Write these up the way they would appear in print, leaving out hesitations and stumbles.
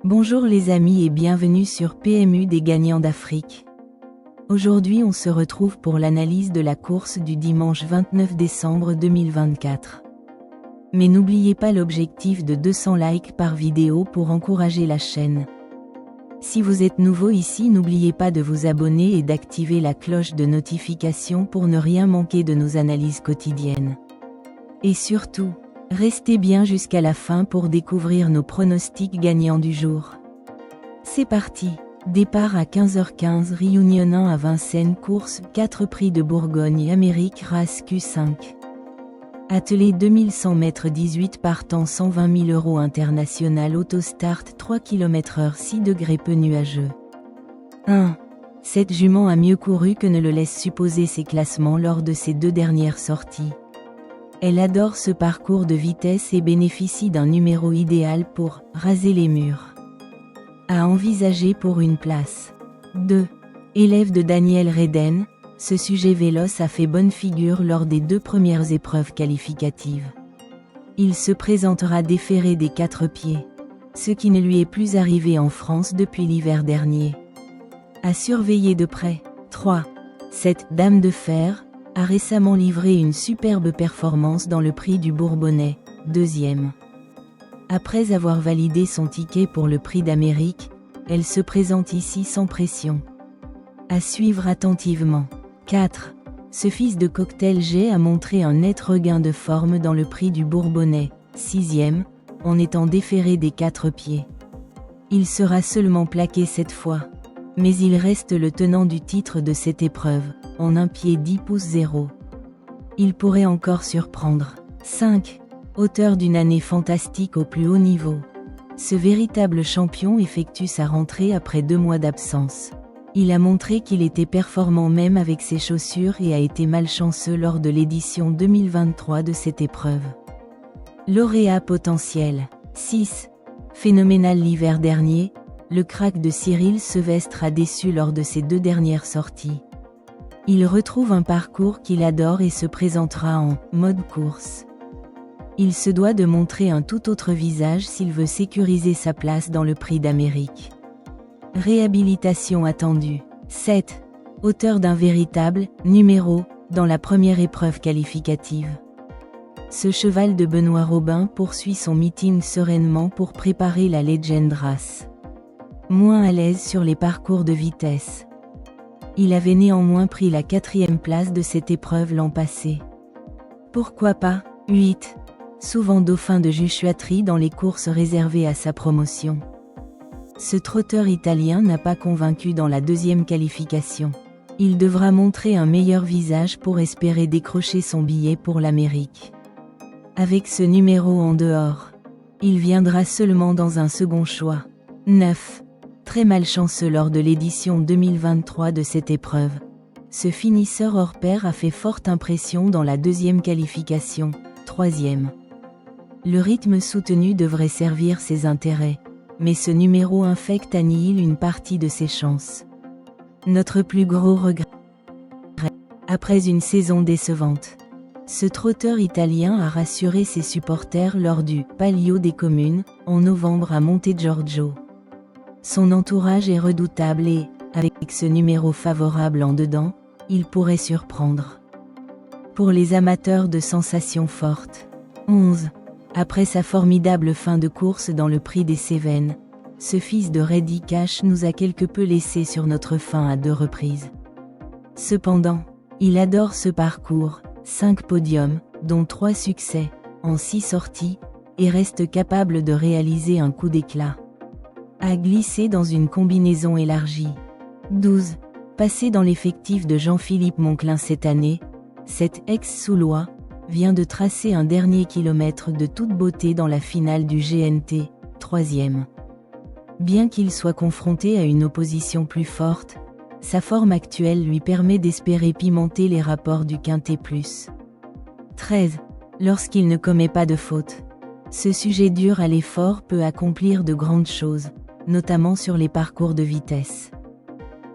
Bonjour les amis et bienvenue sur PMU des gagnants d'Afrique. Aujourd'hui on se retrouve pour l'analyse de la course du dimanche 29 décembre 2024. Mais n'oubliez pas l'objectif de 200 likes par vidéo pour encourager la chaîne. Si vous êtes nouveau ici, n'oubliez pas de vous abonner et d'activer la cloche de notification pour ne rien manquer de nos analyses quotidiennes. Et surtout, restez bien jusqu'à la fin pour découvrir nos pronostics gagnants du jour. C'est parti! Départ à 15h15, Réunion 1 à Vincennes, course 4 prix de Bourgogne, Amérique, race Q5. Attelé 2100 mètres 18 partant 120 000 € international, autostart 3 km/h 6 degrés peu nuageux. 1. Cette jument a mieux couru que ne le laissent supposer ses classements lors de ses 2 dernières sorties. Elle adore ce parcours de vitesse et bénéficie d'un numéro idéal pour raser les murs. À envisager pour une place. 2. Élève de Daniel Redden, ce sujet véloce a fait bonne figure lors des 2 premières épreuves qualificatives. Il se présentera déféré des 4 pieds, ce qui ne lui est plus arrivé en France depuis l'hiver dernier. À surveiller de près. 3. Cette « Dame de fer » a récemment livré une superbe performance dans le prix du Bourbonnais, 2e. Après avoir validé son ticket pour le prix d'Amérique, elle se présente ici sans pression. À suivre attentivement. 4. Ce fils de Cocktail G a montré un net regain de forme dans le prix du Bourbonnais, 6e, en étant déféré des 4 pieds. Il sera seulement plaqué cette fois. Mais il reste le tenant du titre de cette épreuve, en 1 pied 10 pouces 0. Il pourrait encore surprendre. 5. Auteur d'une année fantastique au plus haut niveau. Ce véritable champion effectue sa rentrée après 2 mois d'absence. Il a montré qu'il était performant même avec ses chaussures et a été malchanceux lors de l'édition 2023 de cette épreuve. Lauréat potentiel. 6. Phénoménal l'hiver dernier, le crack de Cyril Sevestre a déçu lors de ses 2 dernières sorties. Il retrouve un parcours qu'il adore et se présentera en mode course. Il se doit de montrer un tout autre visage s'il veut sécuriser sa place dans le prix d'Amérique. Réhabilitation attendue. 7. Auteur d'un véritable numéro dans la première épreuve qualificative. Ce cheval de Benoît Robin poursuit son meeting sereinement pour préparer la Legend Race. Moins à l'aise sur les parcours de vitesse. Il avait néanmoins pris la 4e place de cette épreuve l'an passé. Pourquoi pas 8. Souvent dauphin de Juchuatterie dans les courses réservées à sa promotion. Ce trotteur italien n'a pas convaincu dans la 2e qualification. Il devra montrer un meilleur visage pour espérer décrocher son billet pour l'Amérique. Avec ce numéro en dehors, il viendra seulement dans un second choix. 9. Très malchanceux lors de l'édition 2023 de cette épreuve. Ce finisseur hors pair a fait forte impression dans la 2e qualification, 3e. Le rythme soutenu devrait servir ses intérêts, mais ce numéro infect annihile une partie de ses chances. Notre plus gros regret. Après une saison décevante, ce trotteur italien a rassuré ses supporters lors du Palio des Communes, en novembre à Montegiorgio. Son entourage est redoutable et, avec ce numéro favorable en dedans, il pourrait surprendre. Pour les amateurs de sensations fortes. 11. Après sa formidable fin de course dans le prix des Cévennes, ce fils de Reddy Cash nous a quelque peu laissé sur notre faim à 2 reprises. Cependant, il adore ce parcours, 5 podiums, dont 3 succès, en 6 sorties, et reste capable de réaliser un coup d'éclat. A glissé dans une combinaison élargie. 12. Passé dans l'effectif de Jean-Philippe Monclin cette année, cet ex-Soulois vient de tracer un dernier kilomètre de toute beauté dans la finale du GNT, 3e. Bien qu'il soit confronté à une opposition plus forte, sa forme actuelle lui permet d'espérer pimenter les rapports du Quintet Plus. 13. Lorsqu'il ne commet pas de faute, ce sujet dur à l'effort peut accomplir de grandes choses, notamment sur les parcours de vitesse.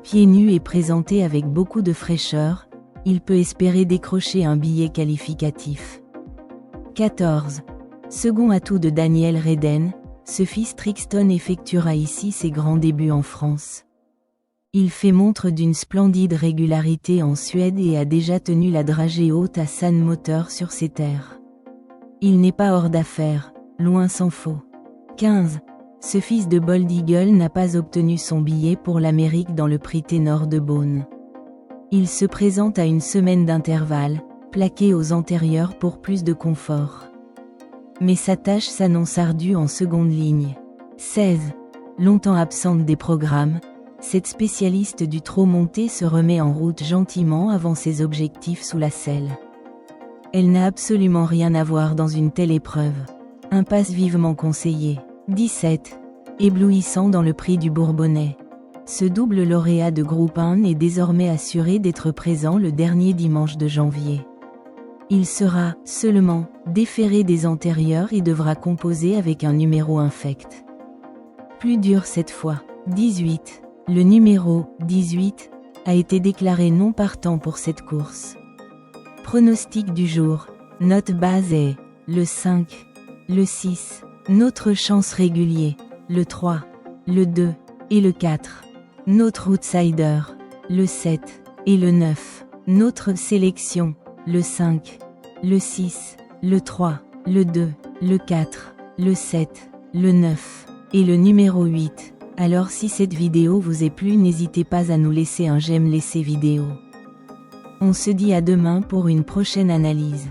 Pieds nus et présenté avec beaucoup de fraîcheur, il peut espérer décrocher un billet qualificatif. 14. Second atout de Daniel Redden, ce fils Trixton effectuera ici ses grands débuts en France. Il fait montre d'une splendide régularité en Suède et a déjà tenu la dragée haute à San Motor sur ses terres. Il n'est pas hors d'affaire, loin s'en faut. 15. Ce fils de Bold Eagle n'a pas obtenu son billet pour l'Amérique dans le prix ténor de Beaune. Il se présente à une semaine d'intervalle, plaqué aux antérieurs pour plus de confort. Mais sa tâche s'annonce ardue en seconde ligne. 16. Longtemps absente des programmes, cette spécialiste du trot monté se remet en route gentiment avant ses objectifs sous la selle. Elle n'a absolument rien à voir dans une telle épreuve. Impasse vivement conseillée. 17. Éblouissant dans le prix du Bourbonnais. Ce double lauréat de groupe 1 est désormais assuré d'être présent le dernier dimanche de janvier. Il sera, seulement, déféré des antérieurs et devra composer avec un numéro infect. Plus dur cette fois. 18. Le numéro 18 a été déclaré non partant pour cette course. Pronostic du jour. Note base est le 5, le 6, notre chance régulier, le 3, le 2 et le 4. Notre outsider, le 7 et le 9. Notre sélection, le 5, le 6, le 3, le 2, le 4, le 7, le 9 et le numéro 8. Alors si cette vidéo vous est plu, n'hésitez pas à nous laisser un j'aime laissez vidéo. On se dit à demain pour une prochaine analyse.